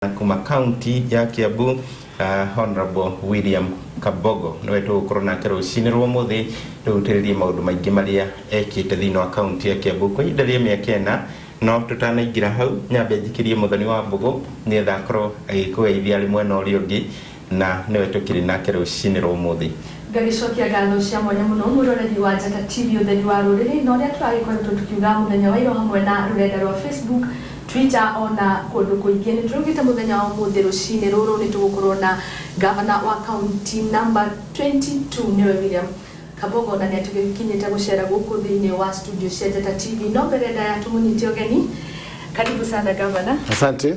kuma county ya Kiambu, Honorable William Kabogo nwe tukorona kero sinirwo muthi rutiririe maundu maingi maria ekite thini wa county ya Kiambu kwa idaria miakena no tutanaingira hau nyambe njikirie muthoni wa Mbugu ni thakoro agikugeithia ari mwena uri ungi na niwe tukiri na kero sinirwo muthi Gagicokia ngatho cia mwanya muno muroreri wa Njata TV utheri wa ruriri no ria turagikoretwo tukiuga muthenya wa iro hamwe na rurenda rwa Facebook Twitter ona kundu kuingi ni turugite muthenya wa muthi rucini ruru ni tugukorwo na governor wa county number 22 niwe William Kabogo na niatukinyite gucera guku thiini wa studio cia Njata TV no berenda ya tumunyite ogeni. Karibu sana governor. Asante.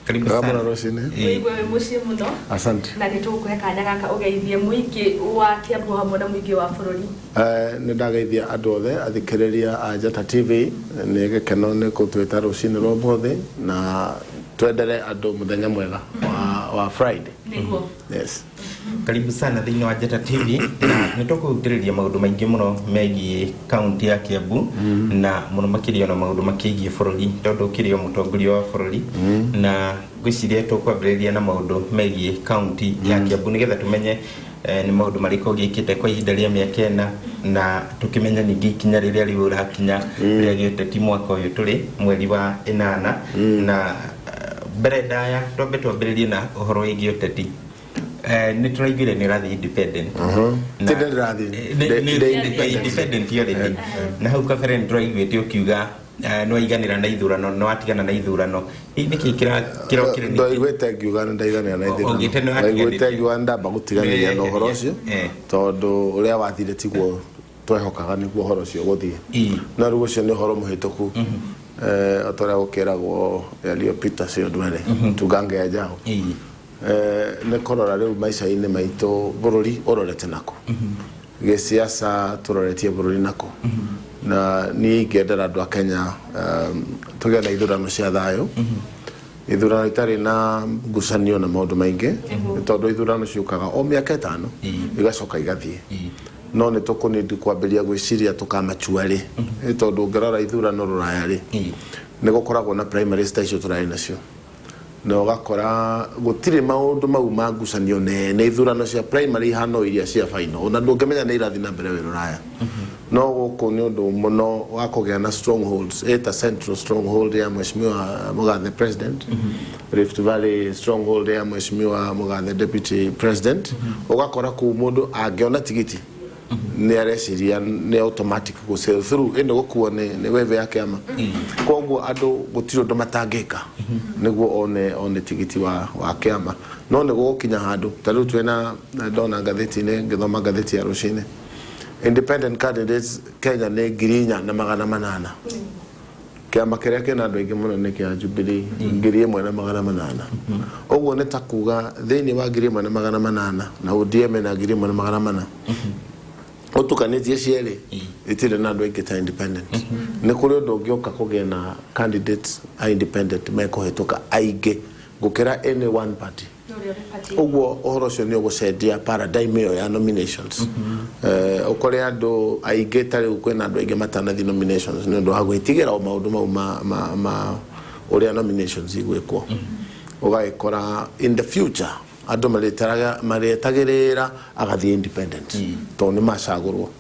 Karibu sana Rosine. Wewe mushi muno. Asante. Na nitukuhe kanya gaka ugeithie muingi wa Kiambu hamwe na muingi wa bururi. Ni ndageithia andu othe athikiriria a Njata TV ni gikeno ni kutwita rucini rwa muthi na twendere andu muthenya mwega wa Friday. Niguo. Yes. Karibu sana thini wa Njata TV na nitokugutiriria maundu maingi muno megie county ya Kiambu na muno makiria na maundu makigie bururi tondu kirio mutongoria wa bururi na gwiciria tukwambiriria na maundu megie county ya Kiambu nigetha tumenye ni maundu mariko gikite kwa ihinda ria miakena na tukimenya ningi ikinya riria riu rakinya riria gioteti mwaka uyu turi mweri wa 8 na berendaya twambe twambiririe na uhoro wigi uteti ni turaigire ni rathi independent tinde rathi independent yori na hau kabere ni turaigwete ukiuga no iganira na ithurano no atigana na ithurano niki kira ndo igwete ngiuga ndaiganira na ithurano igwete ngiuga ndamba gutiganira na uhoro ucio tondu uria wathire tiguo twehokaga niguo uhoro ucio guthie na rugo ucio ni uhoro muhituku otoria gukeragwo Elio Peter Ciodwele tugange ajao ne korora riu maisha-ini maitu bururi urorete nako gisiasa turoretie bururi nako na ni ngendera andu a Kenya tuge na ithurano cia thayo ithurano itari na ngucanio na maundu maingi tondu ithurano ciukaga o miaka 5 igacoka igathie no ni tukunindi kwambiria gwiciria tukamachua ri tondu ngerora ithurano ruraya ri ni gukoragwo na primary station turai nacio no gakora gutire maundu mau mangucanio ne ithurano cia primary hano iria cia final ona ndungemenya ni irathi na mbere wiruraya no guku ni undu muno wa kugea na strongholds eta central stronghold ya Mheshimiwa Mugathe president Rift Valley stronghold ya Mheshimiwa Mugathe deputy president ugakora ku mundu angiona tigiti ni areciria ni automatic go sail through ino gukuo ni weve yake ama koguo andu gutiro ndo matangika niguo one tigiti wa kiama no ni gukinya handu tariu twena ndona ngatheti ni ngithoma ngatheti ya rucini independent candidates Kenya ni 4,800 kiama kiria kina andu aingi muno ni kia Jubilee 1,800 oguo ni takuga thini wa 1,800 na ODM na 1,800 otukanitie cieri itire na andu aingi ta independent ni kuri undu ungioka kugia na candidates independent mekohituka aingi gukira any one party oguo uhoro ucio ni ugucendia paradigm iyo ya nominations ukore andu aingi tari kwina andu aingi matanathi nominations ni undu hagwitigira o maundu mau ma uria nominations igwikwo ugaikora in the future andu maretagirira agathie independent to ni macagurwo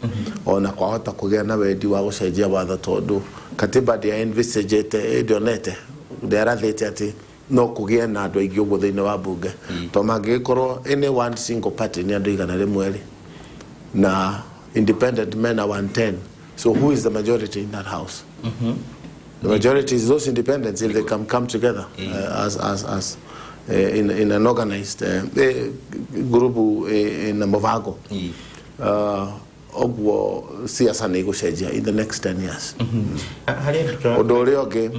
ona kwahota kugia na wendi wa gucenjia watho tondu katiba dia envisagete dionete nderathete ati no kugia na andu aingi uguo thiini wa bunge to mangikorwo any one single party ni andu igana rimwe ri na independent men are 110 so who is the majority in that house the majority is those independents if they come together as in an organized group in a muvango ogwo siasa ni gucenjia in the next 10 years undu uri ungi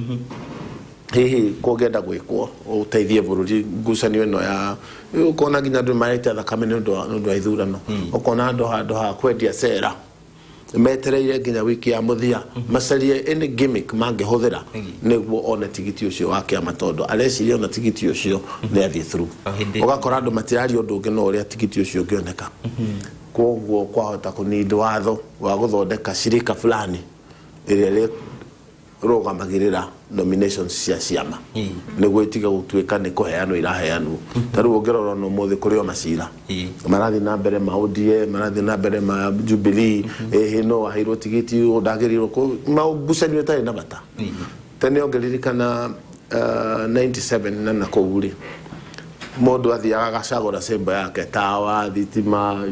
hihi kugenda gwikwo uteithie bururi ngucanio ino ya ukona nginya andu marete thakame ni undu wa ithurano ukona andu handu ha kwendia cera metereire nginya wiki ya muthia macarie any gimmick mangihuthira niguo one tigiti ucio wa kiama tondu areciria ona tigiti ucio ni athie through ugakora andu matirari undu ungi no uria tigiti ucio ngioneka koguo kwahota kunindi watho wa guthondeka shirika fulani iria ri rugamagirira nominations cia ciama niguo itiga gutuika ni kuheanwo iraheanwo taru ongerora no mothe kuri o macira marathi na mbere ma ODM marathi na mbere ma Jubilee no ahiro tigiti udagiriro ko maugucanio tari na bata tene ongeririkana 97 na kuuri modo athiaga gacagura semba yake tawa thitima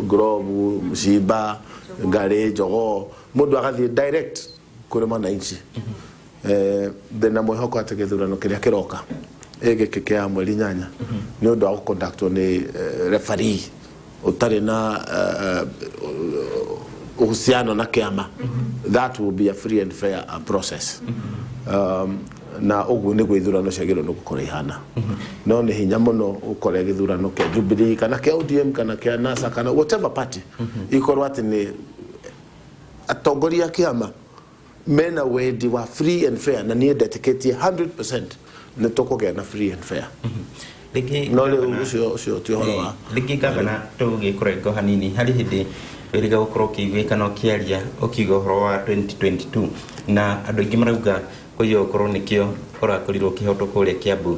Grove Msiba Ngari Njogo modo agathie direct kuri mwananchi thina mwihoko ati githurano kiria kiroka giki ya mweri 8 ni undu wa conduct ni referee utari na uhusiano na kiama that will be a free and fair process na ugu ni gwithurano ciagiro no gukora ihana no ni hinya muno ukore githurano kia Jubilee kana kia ODM kana kia NASA kana whatever party ikorwa ati ni atongoria kiama mena wedi wa free and fair na ni dedicate 100% ne tokogea na free and fair no le ucio tihoro ligi gavana tuge kurego hanini hari hindi wiriga gukoro kiwika no kiaria okigo horo wa 2022 na andu ingi marauga kuyo korwo nikio urakorirwo kihoto kuria Kiambu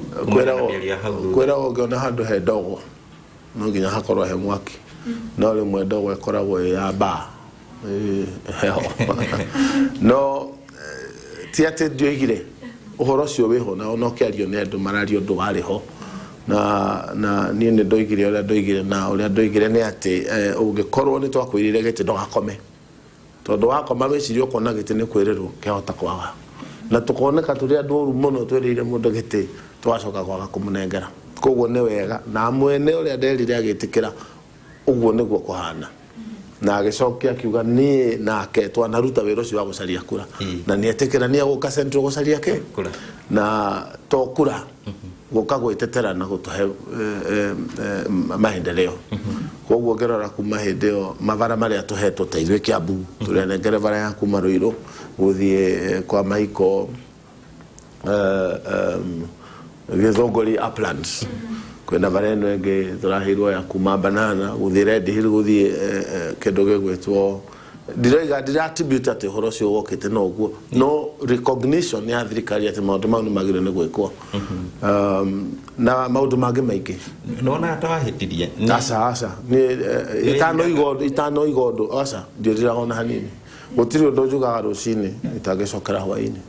kwera ongiona handu he ndogo no nginya hakorwo he mwaki no rimwe ndogo ikoragwo ya ba no tiate ndioigire uhoro cio wiho na no kiario ne andu marario ndu wariho na ni ne ndoigire ora ndoigire na ora ndoigire ne ati ungikorwo ni twakwirire gete ndogakome tondu wakoma wicirio kona gete ni kwirirwo kihota kwaga na tukoneka turi andu muno twirire mundu gete twacoka kwaga kumunengera koguo ni wega na mwene uri nderire agitikira uguo niguo kuhana na agicokia akiuga ni nake twanaruta wira ucio wa gucaria kura na ni etikira ni aguka central gucaria ke na tokura guka gwitetera na gutuhe maendeleo koguo ngerora kuma hindeo mavara maria tuhetwo teithwe Kiambu turenengere vara ya kuma Ruiru guthie kwa Maiko Githongori Uplands kwenda vareno enge turahirwo ya kuma Banana guthie Red Hill guthie kindu gwetwo ndira attribute ati horo cio wokete no guo no recognition ya thirikari ati maundu mau magire ni gwikwo na maundu mangĩ maingĩ nona atawahitirie asa ni itano igondo asa ndirira ona hanini gutiri undu njugaga rucini itagicokera hwaini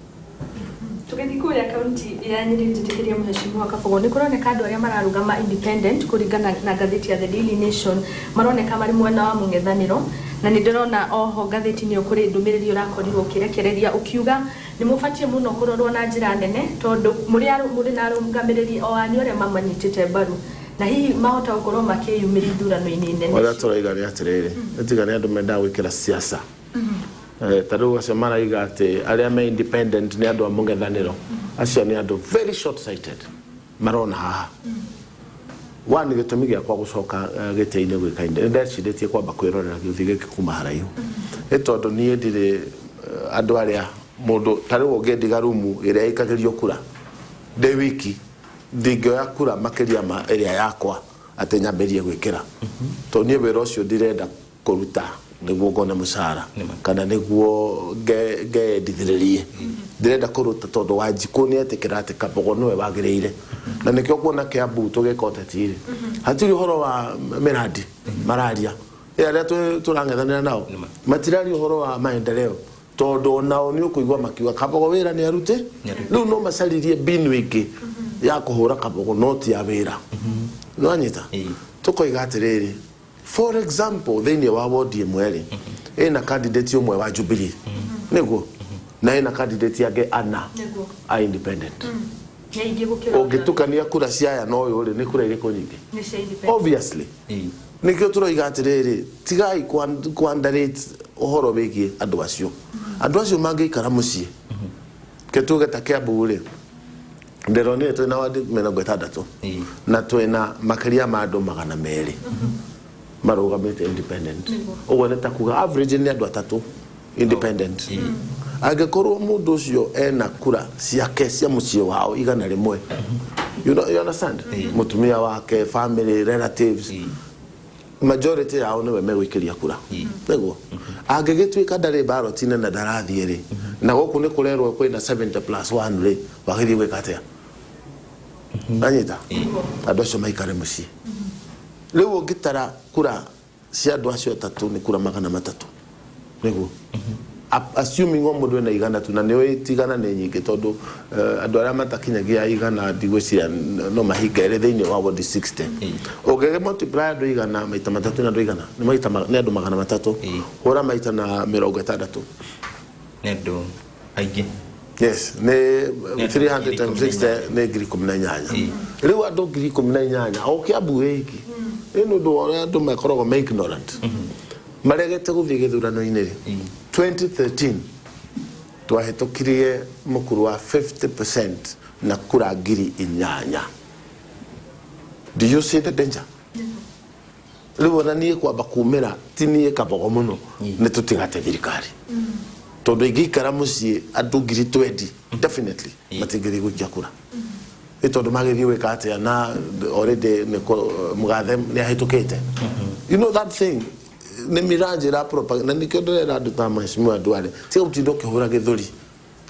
tukithikuya kaunti ya Nyeri njitikiria mheshimiwa Kabogo ni kuroneka andu aria mararugama independent kuringana na gatheti ya The Daily Nation maroneka mari mwena wa mungethaniro na ni ndirona oho gatheti ni ukuri ndumiriri urakorirwo kirekereria ukiuga ni mufatie muno kurorwo na njira nene tondu muri na arungamiriri o ani ore mamanyitite mbaru na hihi mahota gukorwo makiyumiri thurano-ini nene wala turaiga ni atiriri etiga ni andu menda gwikira siasa taruga semana iga ati aria me independent ni andu amungethaniro acio ni andu very short sighted marona haha wani gitumi gya kwa gucoka giteine gwikainde ndeciretie kwamba kwirorera githige kuma haraihu etondu nie ndire andu aria mundu tariwo ngendiga rumu iria ikagirio kura de wiki ndingioya kura makiria ma iria yakwa ati nyamberie gwikira to nie wira ucio ndirenda kuruta niguo ngona mucara kana niguo ge ndithiririe ndirenda kuruta tondu wanjiku ni etikira ati Kabogo niwe wagiriire na nikio kuona Kiambu tugikotetiire hatiri horo wa miradi mararia aria turangethanira nao matirari horo wa maendeleo tondu nao ni ukuigwa makiuga Kabogo wira ni arute riu no macaririe binu ingi ya kuhura Kabogo noti ya wira no anyita tukoiga atiriri for example thini wa ward imweri ina candidate umwe wa Jubilee niguo na ina candidate yake ana a independent ogitukania kura ciaya no yo ri ni kura iriko nyingi obviously nikio turoiga atiriri tigai kwandarate uhoro wigi andu acio mangikara mucii ketuge ta Kiambu ri ndironi twina wadi 60 na twina makiria ma andu 200 marugamite independent ugo neta kuga average ni andu 3 independent agekorwo mundu ucio ena kura ciake cia mucii wao igana rimwe you understand mutumia wake family relatives majority yao niwe megwikiria kura niguo angegituika ndari ballot na ndarathie ri na goku ne kurerwo kwina 70+1 ri bagithi gwikatia anyita adocio maikare muci riu ngitara kura cia andu acio tatu ni kura 300 nigu assuming omundu ena igana tu na niwe itigana ni nyingi tondu andu aria matakinyagia igana ndigwiciria no mahingere thiini wa ward 60 ogege multiply andu igana maita matatu na andu igana ni maita ni andu 300 ora maita na 60 ni andu aigi yes ne 360 ne ngiri 18 riu andu ngiri 18 o Kiambu hiki ino ndo ora andu makorogo me ignorant maregete guthie githurano-ini ri 2013 twahitukirie mukuru wa 50% na kura ngiri 8. Do you see the danger? Riu ona nie kwamba kumira tinie kabogo muno ni tutigate thirikari tondu ingikara mucii andu ngiri 20 definitely matigiri gukia kura tondu magithii wika atia na already mugathe ni ahitukite you know that thing ne mirage la propaganda ni kiondolela andu ta mheshimiwa Duale tia utindo kihura githuri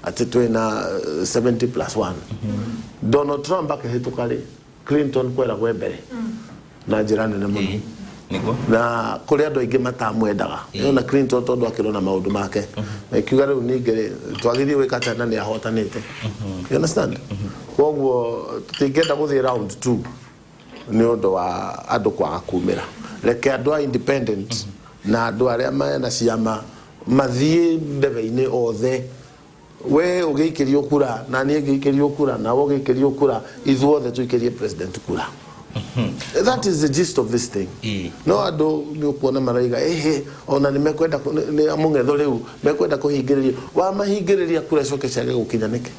ati twina 70+1 Donald Trump akihitukari Clinton kwera gwe mbere na jirani na muno na kuri andu aingi matamwendaga na Clinton tondu akirona maundu make na kiuga riu ningere twagithii wika tena ni ahotanite you understand koguo tingenda guthii round 2 ni undu wa andu kwaga kumira reke andu independent na andu aria mena ciama mathie ndebe-ini othe we ugikirio kura na nie ngikirio kura na wo gikirio kura ithuothe tuikirie president kura. That is the gist of this thing. No andu ni ukuona maraiga ona ni mekwenda ni amungetho riu mekwenda kuhingiriria wa mahingiriria kura coke ciage gukinyanike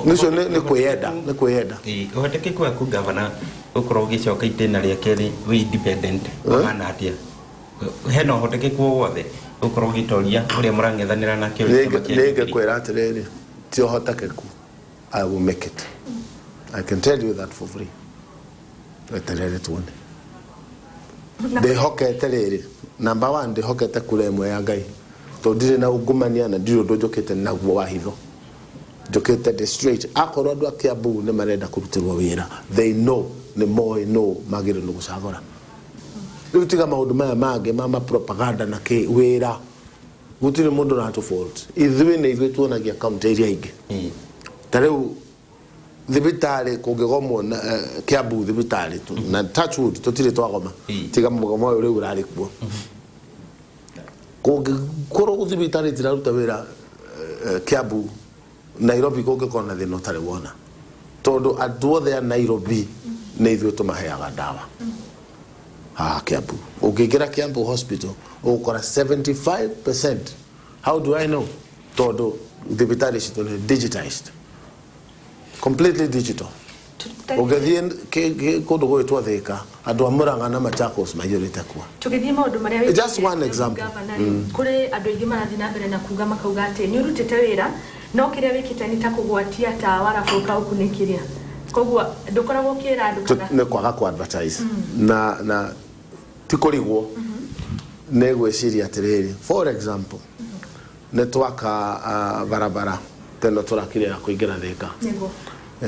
nicio ni kwiyenda uhoteke kwa ku governor ukorwo gicoka itena ria keri we independent mana atia heno uhoteke kwa wothe ukorwo gitoria uria murangethanira na kio nige kwera atiriri ti uhoteke ku I will make it. I can tell you that for free. Eterere tuone de hokete riri number 1 de hokete kule mwe ya Ngai to ndire na ungumania na ndiro ndojokete na guo wa hitho jokete the straight akorwo andu a Kiambu ne marenda kurutirwo wira they know ne moy no magire no gucagora riu tiga maundu maya mange mama propaganda na ke wira gutire mundu na to fault ithui ne ithui tuonagia county area ingi tareu thibitari kungigomwo na Kiambu thibitari tu na touchwood tutire twagoma tiga mugomo uyu riu urari kuo kungikoro thibitari tiraruta wira Kiambu Nairobi kungikona thina utari wona tondu andu othe a Nairobi ne ithui tumaheaga ndawa Kiambu ukigira Kiambu hospital ukora 75%. How do I know? Tondu thibitari citu ni digitized, completely digital. Ugathie kundu gwitwa Thika andu amuranga na Machakos mayurite kwa tugithie maundu maria just one example kuri andu aingi marathi na mbere na kuga makauga ati ni urutite wira no kiria wikite ni ta kugwatia ta warabuka ukunikiria koguo ndukoragwo kira andu kana ne kwaga ku advertise na tikorigwo ne gweciria atiriri for example network barabara tendo turakirira kuingira Thika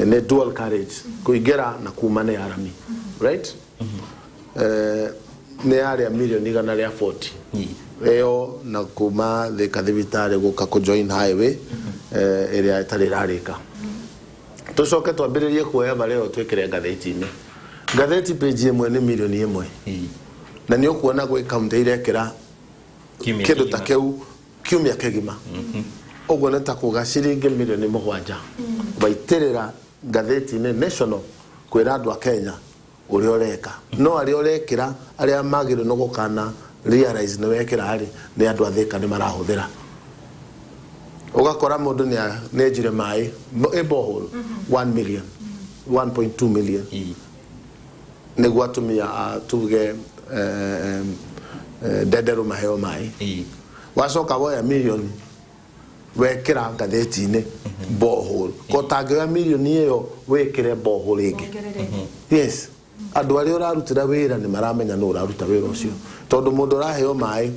ne dual carriage kuingira na kuma ne arami right ne area million igana ria 40 eo na kuma Thika thibitari guka ku join highway area itari rarika tucoke twambiririe kuoya bareo twikire ngatheti page imwe ni milioni imwe na ni ukuona gwe county irekira kindu ta keu kiumia kegima ogo neta kuga ciringi milioni 7 baitirira ngatheti ni national kwira andu a Kenya uri oreka no ari orekira aria magire no gukana realize no wekira ari ni andu a Thika ni marahuthira ugakora mundu ni ejire mai borehole 1 million 1.2 million ni gwatumia tuge dederu maheo mai wacoka woya million wekira ngatheti-ini borehole ko tangioya million iyo wekire borehole ingi yes andu aria urarutira wira ni maramenya no uraruta wira ucio tondu mundu uraheo mai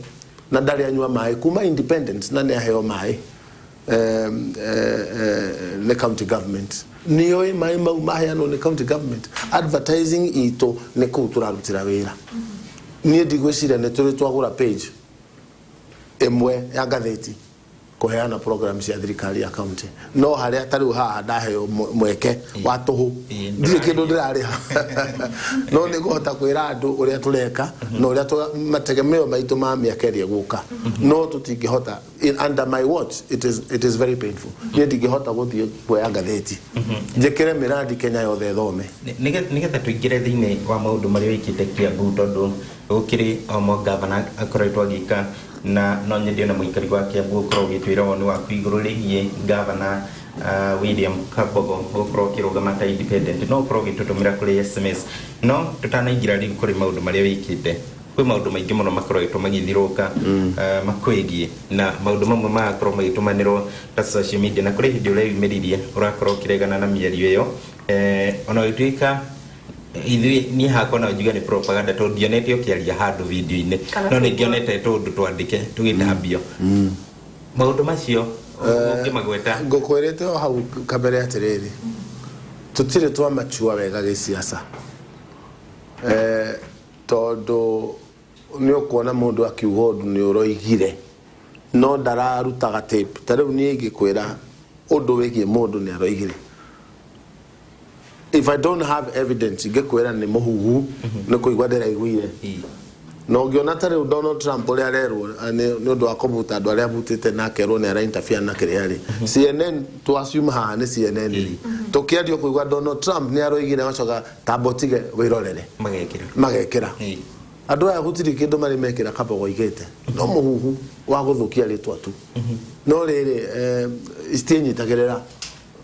na ndari anyua mai kuma independence na ni aheo mai the county government niyo mai mau mahayano ni county government advertising ito ne kutura rutira wira ni ndigwicira ne turi twagura page emwe ya gatheti kuheana programs ya thirikari ya county no haria tari haha ndaheo mweke wa tuhu ndire kindu ndirari no ni guhota kwira andu uria tureka no uria mategemeo maitu ma miakerie guka no tutingihota under my watch it is very painful ni ndingihota guthie kuya gatheti njekere miradi Kenya yothe thome nigetha tuingire thiini wa maundu maria wikite Kiambu tondu ukiri omo governor akoretwo agika na no nyendio na muikari wa Kiambu ukorwo gitwira woni wa kwiguru rigie governor William Kabogo ukorwo kirugama independent no ukorwo gitutumira kuri SMS no tutanaingira ri kuri maundu maria wikite kwi maundu maingi muno makorwo gitumagithiruka makwegie na maundu mamwe makorwo magitumanirwo ta social media na kuri hindi uria yumiririe urakorwo kiregana na mierio iyo ona ituika ithui ni hakona ujuga ni propaganda to dionete ukiaria handu video ine no ni dionete tondu twandike tugitambio maundu macio ngimagweta ngukwerete hau kabere atiriri tutire twa machua wega gisiasa tondu ni ukuona mundu akiuga undu ni uroigire no ndararutaga tape tariu ni ngikwira undu wigie mundu ni aroigire. If I don't have evidence ngikwira ni muhuhu ni kuigwa ndiraiguire no ngiona tari Donald Trump uri arerwo ni undu akobuta andu aria butite nake ro ni ara interfere na kiriari CNN to assume ha ni CNN tukiadio kuigwa Donald Trump ni aroigire wacoka tabotige wirorere magekira andu aya gutiri kindu mari mekira Kabogo igete no muhuhu wa guthukia ritwa tu no riri istinyitagirira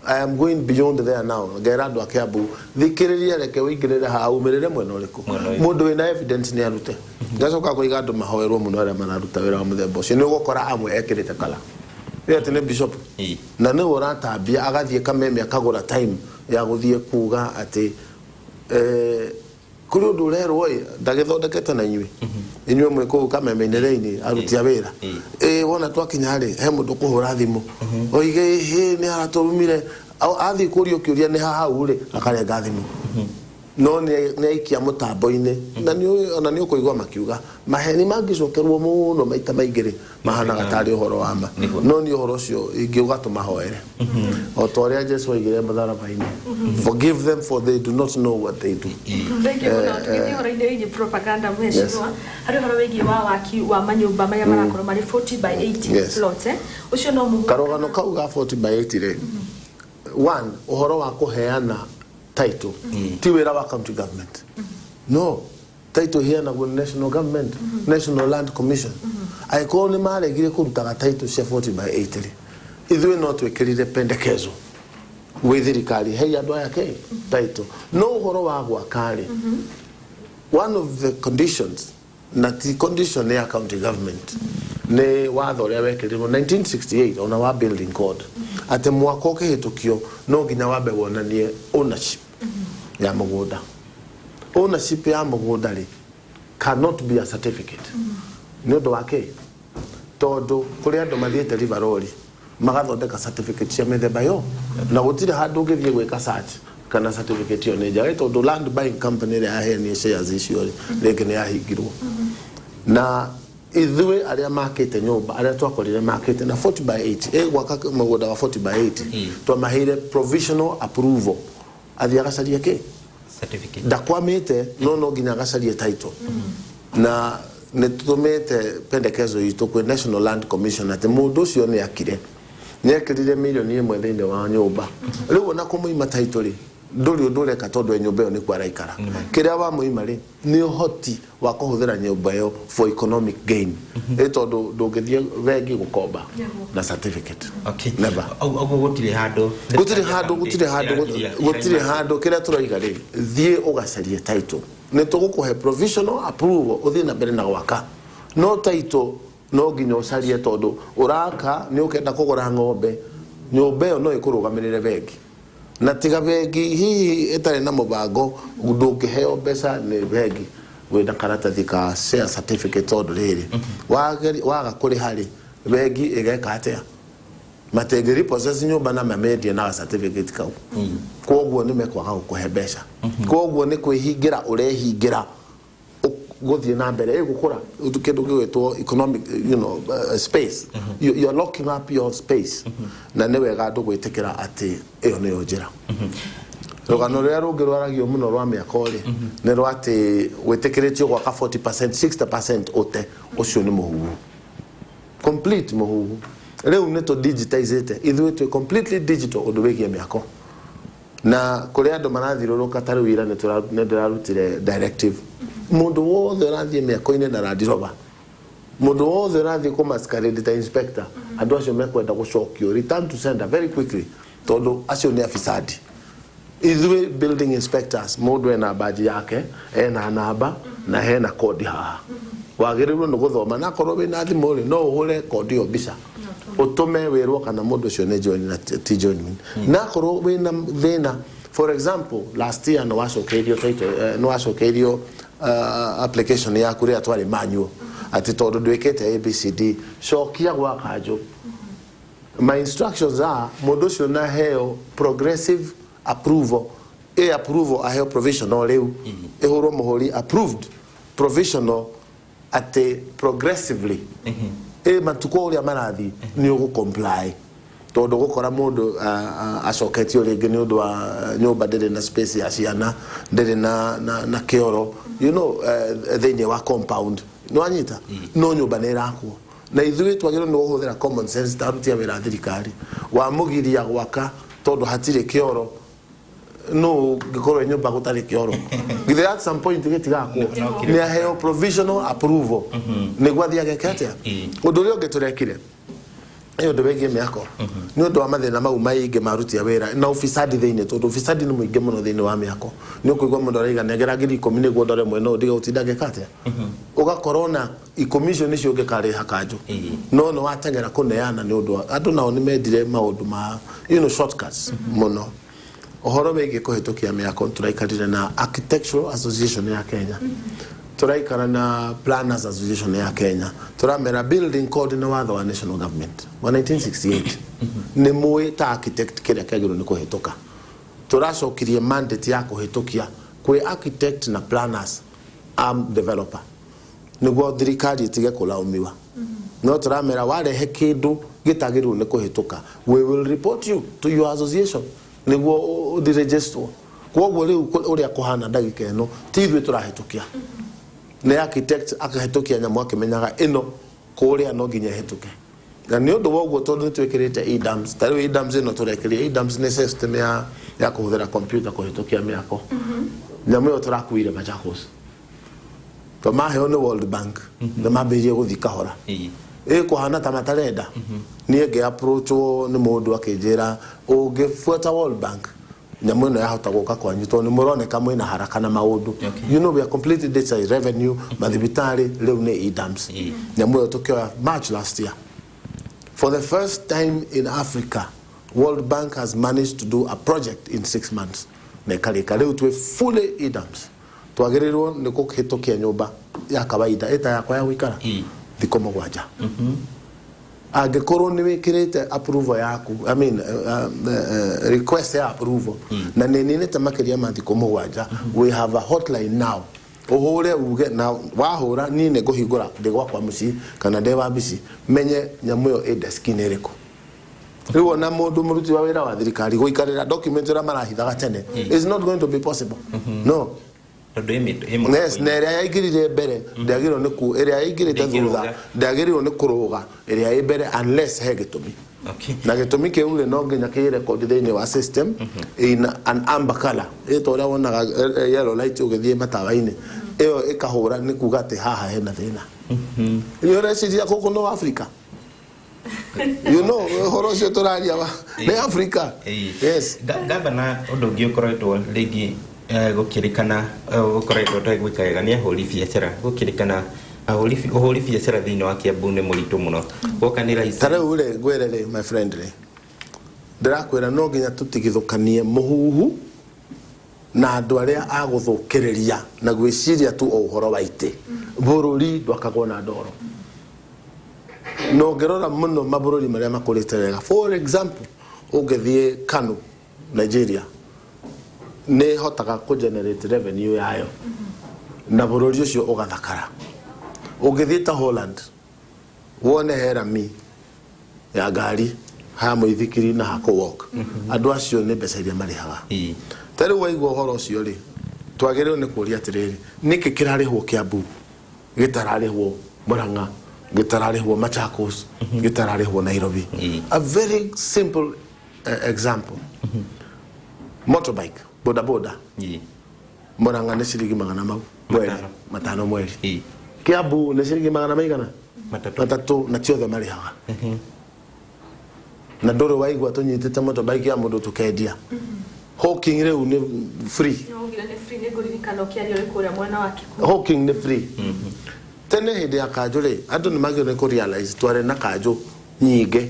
I am going beyond there now. Gerardo Akiabu. Thikiriria reke wigirire ha umirire mwena uriku. Mundu wina evidence ni arute. Ngacoka kuiga andu mahoerwo muno aria mararuta wira wa muthemba ucio ni ugukora amwe ekirite kala. Ria tene bishop. Na ni uratambia agathie kameme akagura time ya guthie kuga ati kuri undu rero ndagithondekete na inyui. Inyui mwe ku kameme nereini arutia wira. Wona twakinya ri he mundu kuhura thimu. Oige he ni aratumire athi kurio kiuria ni hau ri akarenga thimu. No ni aikia mutambo-ini na ni ukuigwa makiuga maheni mangicokerwo muno maita maingiri mahana gatari uhoro wa ma no ni uhoro cio ingiuga tumahoere o toria Jesu oigire matharabaini forgive them for they do not know what they do. Thank you no tukithio propaganda mweshwa hari horo wigi wa waki wa manyumba maria marakorwo mari 40 by 80 plots ucio no mu karogano kauga 40 by 80 re one uhoro wa kuheana title ti wira wa county government no title here na go national government National Land Commission I call ni maregire kurutaga title cia 40 by 80 ithui no twikirire pendekezo withirikari hey andu aya ke title no uhoro wa gwakari one of the conditions na the condition ya county government ne watho ria wekirirwo 1968 ona wa building code ate mwaka ukihitukio no nginya wambe wonanie ownership ya mugunda. Ownership ya mugunda ri cannot be a certificate ni undu wake tondu kuri andu mathiete rivarori magathondeka certificate cia methemba yo na gutire handu ungithie gwika search kana certificate yo ni njaga tondu land buying company ria aheni shares icio ringi ni yahingirwo na ithui aria makite nyumba aria twakorire makite na 40 by 8 gwaka mugunda wa 40 by 8 twamahire provisional approval athia gacaria ke certificate ndakwamite no nginya gacaria title na netumete pendekezo itu kwi National Land Commission ati mundu ucio ni akire niekirire milioni 1 thiini wa nyumba riu ona kumuima title nduri ndure ka tondu nyumba yo ni kwa raikara kiria wa muima ri ni uhoti wa kuhuthira nyumba yo for economic gain tondu ndungithie vengi gukomba na certificate never ogo gutire handu kiria turoiga ri thie ugacarie title ni tugukuhe provisional approval uthie na mbere na gwaka no title no nginya ucarie tondu uraka ni ukenda kugura ng'ombe nyumba yo no ikurugamirire vengi na tiga vengi hihi etare na mubango ndungiheo mbeca ni vengi wina karatathi ka share certificate tondu riri waga kuri hari vengi igeka atia matengeri process nyumba na mamedie na certificate kau koguo ni mekwaga gukuhebesha koguo ni kwihingira urehingira guthie na mbere igukura kindu gigwitwo economic space you're locking up your space na ni wega andu gwitikira ati iyo ni njira rugano ruria rungi rwaragio muno rwa miaka ri ni rwati gwitikiritio gwaka 40% 60% ute ucio ni muhuhu complete muhuhu reu ni to digitizate ithu to completely digital undu wigie miako na kuri andu marathirũrũka tarĩ wira ni ndirarutire directive mundu wothe rathie miako-ini na randiroba mundu wothe rathie ku masquerade inspector andu acio mekwenda gucokio return to sender very quickly tondu acio ni afisadi ithu building inspectors mundu ena badge yake ena namba na hena code haha wagirirwo ni guthoma na korwo wina thimu ri no uhure code yo mbica utume wirwo kana mundu ucio ni join na ti join na korwo wina thina for example last year no wacokerio title no wacokerio application ya kuria twari manual ati tondu ndwikete ABCD cokia gwa kanjo my instructions are mundu ucio na heo progressive approval approval aheo provisional riu ihurwo muhuri approved provisional ati progressively matuko uria marathi ni ugu comply tondu gukora mundu acoketio ringi ni undu wa nyumba ndiri na space ya ciana ndiri na kioro thiini wa compound no anyita no nyumba ni irakwo na ithui twagirwo ni guhuthira common sense tarutia wira thirikari wa mugiria gwaka tondu hatire kioro no gikorwo nyumba gutari kioro githe at some point gitigakwo ni aheo provisional approval ni gwathia geketia undu rio ngiturekire iyo nduwegie miako ni undu wa mathina mau maingi marutia wira na ofisadi thiini tondu ofisadi ni muingi muno thiini wa miako ni ukuigwa mundu araiga negera ngiri 10 niguo ndore mwena ndiga utinda gekatia ugakorwo na commission nicio ngikari hakanjo no watengera kuneana ni undu andu nao ni mendire maundu ma shortcuts muno ohoro wege kuhitukia miako turaikarire na Architectural Association ya Kenya turaikara na Planners Association ya Kenya turamera building code na watho wa national government wa 1968 ni muwe ta architect kile kagiro ni kuhituka turacokirie mandate ya kuhitukia kwe architect na planners developer niguo thirikari itige kulaumiwa no turamera warehe kindu gitagirwo ni kuhituka we will report you to your association niguo register koguo riu uria kuhana ndagika eno tithwe turahitukia ne architect akahitukia nyamu akimenyaga ino kuria no nginya hituke na ni undu woguo tondu twikirite EDAMS tari EDAMS ino turekirie EDAMS ni system ya kuhuthira computer kuhitukia miako nyamu yo turakuire Machakos to maheo ni World Bank na mabirie guthika hora kuhana ta matarenda ni nge approach ni mundu akinjira ungifuata World Bank nyamu no yahota guka kwanyu to ni muroneka mwina haraka na maundu we are completely data revenue mathibitari riu ni EDAMS nyamu yo tukio March last year for the first time in Africa World Bank has managed to do a project in 6 months na kalika riu twe fully EDAMS twagirirwo ni kuhitukia nyumba ya kawaida eta yakwa ya wikara thiko mugwanja agikorwo ni wikirite approval yaku request ya approval na nini tamakiria mathiko mugwanja we have a hotline now uhure uge na wahura ni ne guhingura ndigwa kwa muci kana ndewa bici menye nyamu yo edeskini riko riwo na mundu muruti wa wira wa thirikari guikarira document ra marahithaga tene is not going to be possible no yes neria yaigirire mbere ndagirwo ni ku area yaigirite thutha ndagirwo ni kuruga area ya mbere unless he gitumi na gitumi kiu ri no nginya ki record thiini wa system in an amber color ito ria wonaga yellow light ugithie matawa-ini iyo ikahura ni kuga ati haha hena thina iyo reciria kuku no Africa horo cio turaria wa ni Africa yes gavana undu ngi ukoretwo rigi gukirikana ukoretwo twigwikaiga ni ahuri biacara gukirikana ahuri biacara thiini wa Kiambu ni muritu muno gokanira tare ure gwerere my friend ndirakwira no nginya tutigithukanie muhuhu na andu aria aguthukireria na gwiciria tu uhoro wa ite bururi ndwakagwo na ndoro no gerora muno mabururi maria makurite wega. For example, ugethie Kano, Nigeria, ne hotaga ku generate revenue yayo na bururi ucio ugathakara. Ugethie ta Holland, wone herami ya gari ha muithikiri na hako walk. Andu acio ne mbeca iria marihaga. Tari waigua horo ucio ri twagirwo ni kuria atiriri niki kirarihwo Kiambu gitararihwo Murang'a gitararihwo Machakos gitararihwo Nairobi. A very simple example. Motorbike boda boda Murang'a ni ciringi 500 matano mweri. Kiambu ni ciringi 100 matatu na ciothe marihaga. Na ndoro waigua tunyitite motorbike ya mundu tukendia. Hawking reu ni free. Hawking ni free. Tene hede ya kajole andu ni magire ko realize tware na kajo nyige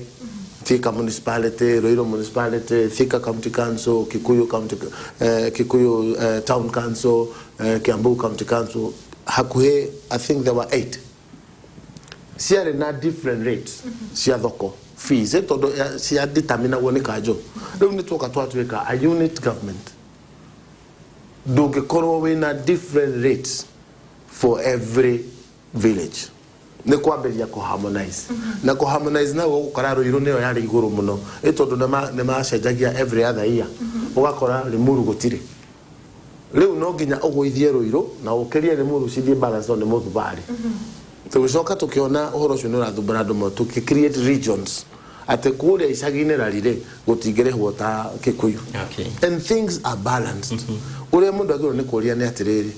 Thika municipality, Roiro municipality, Thika county council, Kikuyu county Kikuyu town council, Kiambu county council. Hakuhe, I think there were 8. Siare na different rates. Sia thoko fees todo sia determine woni kajo. Leo ni toka twatweka a unit government. Doge korwo we na different rates for every village. Ne kwamberia ko harmonize. Na ko harmonize na ukara Roiro ne yari iguru muno. Todo ne ma cenjagia every other year. Ugakora Limuru gutire. Leo no ginya ogoithie Roiro na ukerie Limuru cithie balance on the motubari. Tugicoka tukiona uhoro ucio nurathumbura andu mo create regions ate kuria icagine rarire gutingerehwo ta Kikuyu. And things are balanced. Uria mundu agirwo ni kuria ni atiriri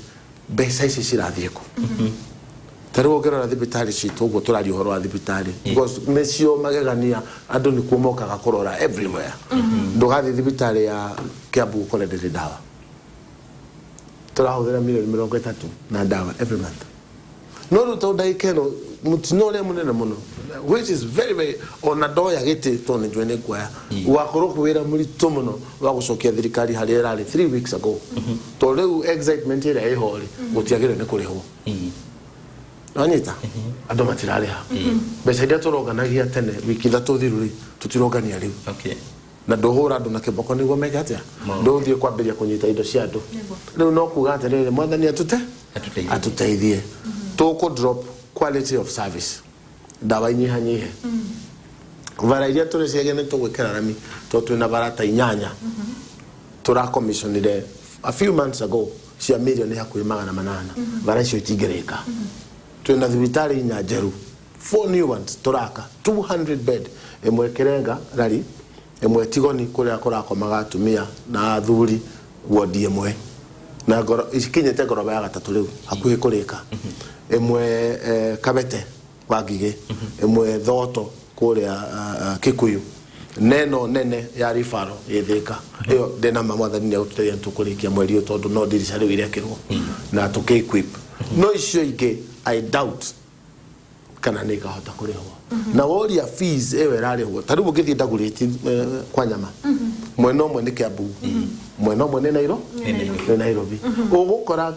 mbeca ici cirathie ku. Tariwo gerora thibitari citu uguo turari uhoro wa thibitari because mecio magegania andu ni kumokaga kurora everywhere. Ndugathi thibitari ya Kiambu ukore ndiri dawa. Turahuthira milioni 30 na dawa every month. No ruto daikeno mutino le munene muno, which is very very ona doya gete tone jwene kwa wakoro kuwera muri tomono wa gucokia thirikari hari erari 3 weeks ago. To reu excitement ira ehori gutiagire ne kuriho. Anita ando matirare ha. Besaida turoganagia tene wiki 3 thiruri tutirogania riu. Na dohora ndo na kiboko ni gomeka atia. Ndo thie kwambiria kunyita indo cia andu. Riu no kuga atirire mwathani atuteithie. Toko drop quality of service. Dawa nyihanyihe. Vara iria tore ciagene tugwikira rami to twina barata 8 tura commissionire a few months ago cia million hakuhi 800. Vara icio itingereka. Twina thibitari nyajeru 4 new ones turaka 200 bed emwe kirenga rari emwe tigoni kuria kurakomaga atumia na athuri wodi emwe na goro ikinyete goroba ya gatatu riu hakuhi kurika emwe Kabete wagige emwe Thoto kuria Kikuyu neno nene ya rifaro yetheka iyo dena mamwathani ya uteya tukurikia mweri tondu no dirisha riu iria kirwo na tuke equip no icio inge I doubt kana nika hota kurihwo na woria fees ewe rarihwo taribu githi ndaguriti kwa nyama mweno mwe ni Kiambu mweno mwe ni Nairobi ugukora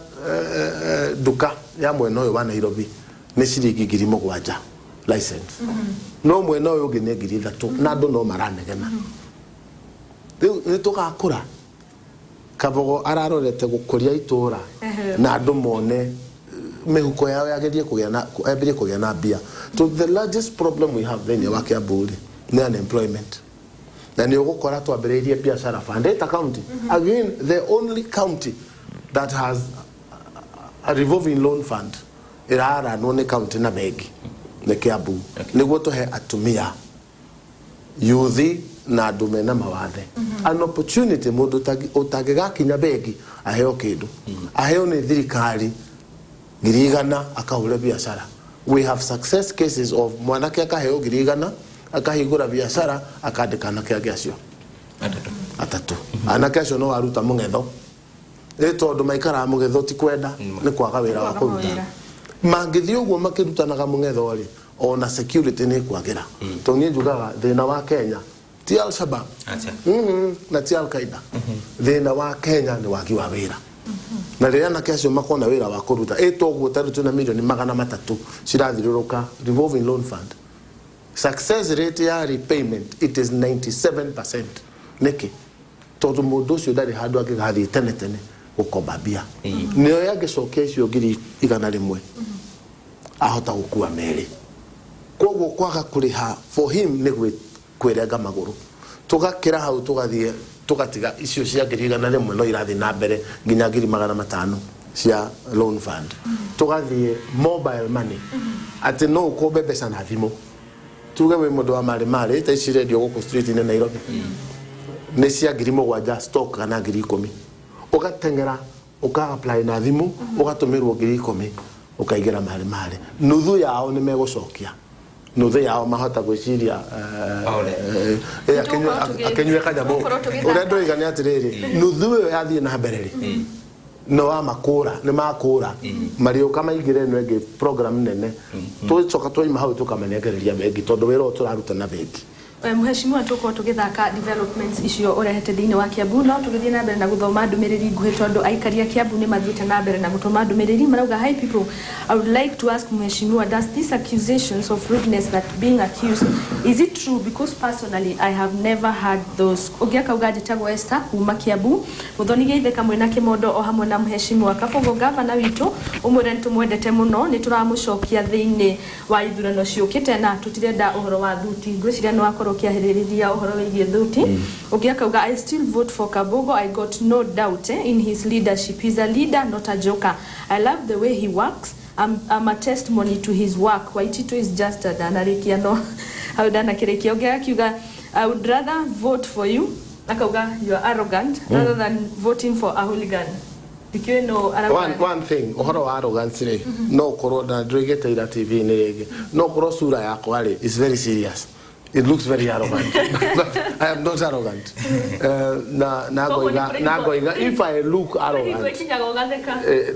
duka ya mweno yo wa Nairobi ni ciringi 7,000 license no mweno yo ngine 3,000 na andu no maranegena ni tukakura kabogo ararorete gukuria itura na andu mone mehuko yao yagerie kugea na bia. So the largest problem we have then ya Kiambu ni unemployment. Na ni ugukora twambiririe biashara Fandeta County. Again, the only county that has a revolving loan fund irara no ne county na begi ne Kiambu. Niguo tuhe atumia yuthi na andume na mawathe an opportunity mundu utagigakinya begi aheo kindu aheo ni thirikari girigana akahure biashara. We have success cases of mwanake akaheo girigana akahigura biashara akandikana kiage acio atatu anake acio no aruta mungetho tondu maikara mugetho ti kwenda ni kwaga wira wa kuruta mangithi uguo makirutanaga mungetho ri ona security ni kwagira to ni njugaga thina wa Kenya ti Al-Shabaab na ti Al-Qaeda thina wa Kenya ni wagi wa wira na ria na kesho makona wira wa kuruta toguo tari tuna milioni 300 cirathiruruka revolving loan fund success rate ya repayment it is 97%. Niki tondu mundu ucio ndari handu angigathie tene gukomba mbia nio yangicokia icio ngiri 100 ahota gukua meri koguo kwaga kuriha for him ni kwirenga maguru tugakira hau tugathie tugatiga icio cia ngiri 100 no irathi na mbere nginya ngiri 500 cia loan fund tugathie mobile money ati no ukombe pesa na thimu tuge we mundu wa mari ta ici radio guku street ni Nairobi ne cia ngiri 7 stock kana ngiri 10 ugatengera uka apply na thimu ugatumirwo ngiri 10 ukaigira mari nuthu yao ni megucokia nuthu yao mahota gwiciria akenywe kanyamo urendo igani atiriri nuthu yo yathie na mbere no wa makura ni makura mario kama igire no ege program nene tucoka twaima hau tukamenegereria bengi tondu wira uturaruta na bengi Mheshimiwa tuko tugithaka developments icio urehete thiini wa Kiambu no tugithie na mbere na guthoma ndumiriri nguhi tondu aikaria Kiambu ni mathiite na mbere na gutoma ndumiriri marauga hi people I would like to ask Mheshimiwa does these accusations of rudeness that being accused is it true because personally I have never heard those ugiaka ugaji tagwo Esther kuma Kiambu muthoni geithe kamwe na kimondo o hamwe na Mheshimiwa Kabogo governor witu umwire nitumwendete muno ni turamucokia thiini wa ithurano ciukite na tutirenda uhoro wa thuti ngwiciria no akoro kiahiriria uhoro wigie thuti ugiaka uga I still vote for Kabogo I got no doubt in his leadership he's a leader not a joker I love the way he works I'm a testimony to his work Waitito is just a danarikia no haudana kirekia ugiaka I would rather vote for you akauga you are arrogant rather than voting for a hooligan one thing uhoro wa arrogance ri no korwo na ndrigete ira TV ni rege no korwo sura yakwa ri is very serious it looks very arrogant I am not arrogant na goiga if I look arrogant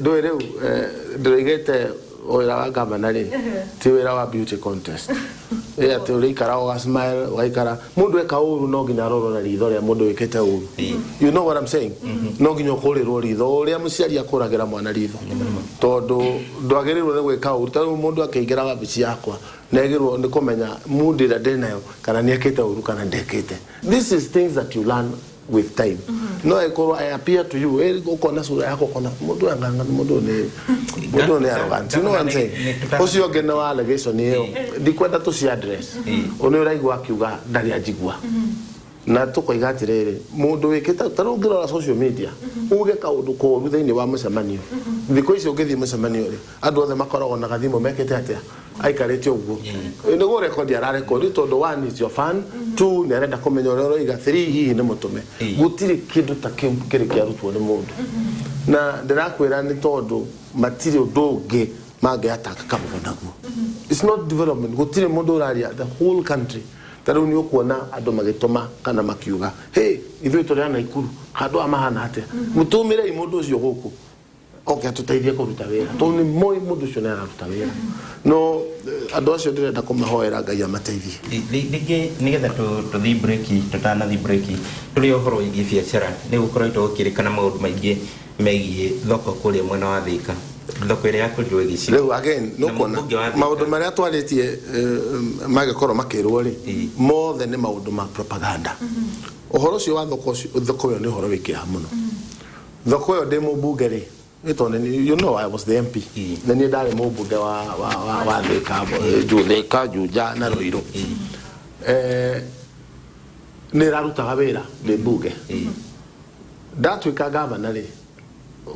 do reu ndrigete oira wa gavana ri ti wira wa beauty contest ati uri kara o smile waikara mundu eka uru no ginya roro na ritho ria mundu wikete uru you know what I'm saying no ginya kurirwo ritho uria muciari akuragira mwana ritho tondu ndwagirirwo ne gwika uru ta mundu akeingira wabici yakwa negirwo ni kumenya mundu ira denayo kana ni ekete uru kana ndekete this is things that you learn with time no I appear to you ukona sura yako kona mundu anganga mundu ni arrogant you know what I'm saying ucio ngena wa allegation iyo ndikwenda tu si address oni uraigwa akiuga ndari ajigwa na tukoiga atiriri mundu wikita tarungira social media uge kaundu koru thiini wa mucemanio thiko icio ngithi mucemanio ri andu othe makoragwo na gathimo mekete atia aikarete uguo ni go record ya record tondu one is your fan two ni arenda kumenya rero iga three hihi ni mutume gutiri kindu ta kiri kiarutwo ni mundu na ndirakwira ni tondu matiri ndungi mange ataka Kabogo naguo it's not development gutiri mundu uraria the whole country taru ni ukuona andu magitoma kana makiuga hey ithui turi ana ikuru handu amahana ate mutumire imundu ucio guku okay tuteithie kuruta wira toni moi mundu ucio nera ruta wira no andu acio ndirenda kumahoera Ngai amateithie lingi nigetha tuthi break tutana thi break turi ohoro igi biacara ni gukoretwo ukirikana maundu maingi megie thoko kuria mwena wa Thika thoko ire yakorirwo igicira reu again no kona maundu maria twaritie magikorwo makirwo ri mothe ni maundu ma propaganda ohoro cio wa thoko yo ni ohoro wikia muno thoko yo demo bugeri you know I was the MP na ni ndari mubunge wa Thika Juja na Ruiru ni rarutaga wira de buge ndatwika governor ri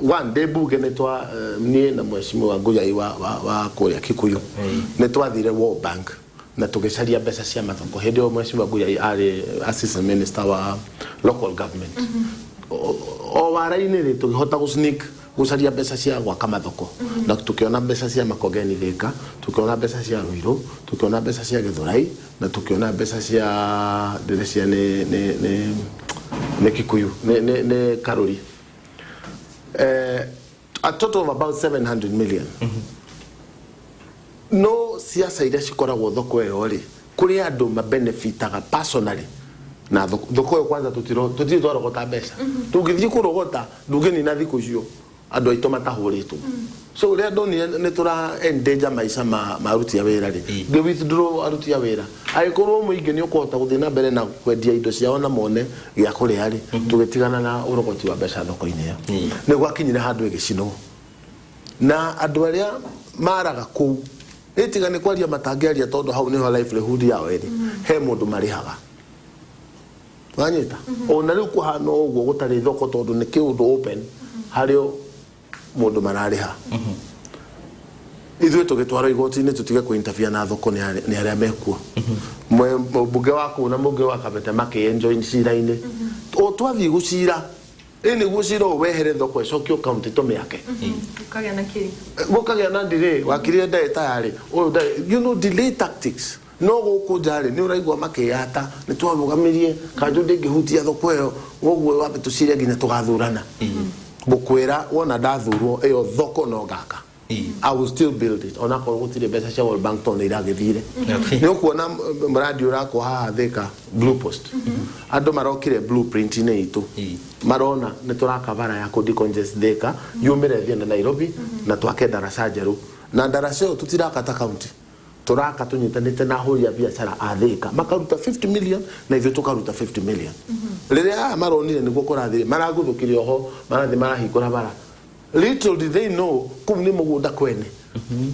one day buge ni twa nie na Mheshimiwa Nguyai wa kuria Kikuyu ni twathire World Bank na tugicaria mbeca cia mathoko hindi o Mheshimiwa Nguyai ari assistant minister wa local government o waraini ri tugihota gusneak gucaria mbeca cia gwaka mathoko na tukiona mbeca cia Makongeni Thika tukiona mbeca cia Ruiru tukiona mbeca cia Githurai na tukiona mbeca cia ndirecia ne Kikuyu ne Karuri a total of about 700 million no siasa iria cikoragwo thoko iyo ri kuri andu mabenefitaga personally na thoko yo kwanza tutiro twarogota mbeca tungithii kurogota ndugeni na thiko cio andu aito matahuritwo so ria ndoni ne tura endanger maica ma aruti a wira ri ngi withdraw aruti a wira aikorwo muingi ni ukota guthina mbere na kwendia indo ciao na mone gya kuria ri tugitigana na urogoti wa mbeca thoko-ini ya ni gwakinyire handu igicino na andu aria maraga ku itigane kwaria matangiaria tondu hau niho livelihood yao iri he mundu marihaga wanyita ona riu kuhana uguo gutari thoko tondu ni kiundu open hario mundu marariha ithuĩ tũgĩtwara igoti-inĩ tutige kũ-interfere na thoko nĩ arĩa mekuo mũmbunge waku na mũmbunge wa Kabete makĩ-enjoy cira-inĩ twathiĩ gũcira nĩguo cira wehere thoko ĩcokio kaunti tũmĩake gũkagĩa na delay wakirire ndagĩtarĩ you know delay tactics no gũkũ njarĩ nĩ ũraigua makĩyata nĩ twarũgamirie kanjũ ndĩngĩhutia thoko ĩyo ũguo wambe tũcire nginya tũgathurana bukwera wona ndathurwo iyo thoko no gaka I will still build it ona ko gutire mbeca cia World Bank tone iragithire ni ukuona mradi urako haha Thika Blue Post andu marokire blueprint ine itu marona ni turakabara ya ku decongest Thika yumire thia na Nairobi na twake daraca njeru na daraca yo tutirakata county turaka tunyitanite na huri ya biashara a Thika makaruta 50 million na ithu tukaruta 50 million riria maronire niguo kurathire maraguthukirio ho marathi marahingura bara little did they know kum ni mugunda kwene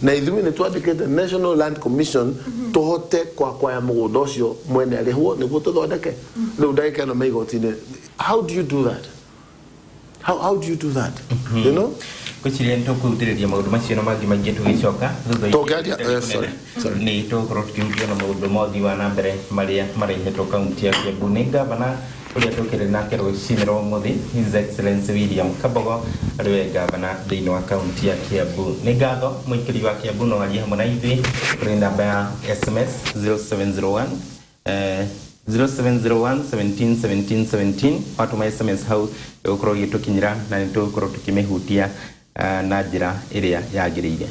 na ithuĩ nĩ twandĩkĩte National Land Commission tũhote kwa ya mugunda ũcio mwene arĩhwo nĩguo tũthondeke rĩu ndagĩka ĩno me igoti-inĩ how do you do that how do you do that you know kuchiria ntukutiriria maundu macio na mangi maingi tugicoka tugiaria ni tukorwo tukiuria na maundu mothi wa na mbere maria marehetwo kaunti ya Kiambu ni gavana uria tukire nake rũcinĩ rwa ũmũthĩ His Excellency William Kabogo ariwe gavana thĩinĩ wa kaunti ya Kiambu ni ngatho mũikari wa Kiambu no aria hamwe na ithuĩ kũrĩ namba ya SMS 0701 0701 17 17 17 watuma SMS hau ũkorwo ũgĩtũkinyĩra na nĩ tũkorwo tũkĩmĩhutia na njĩra ĩrĩa yagĩrĩire.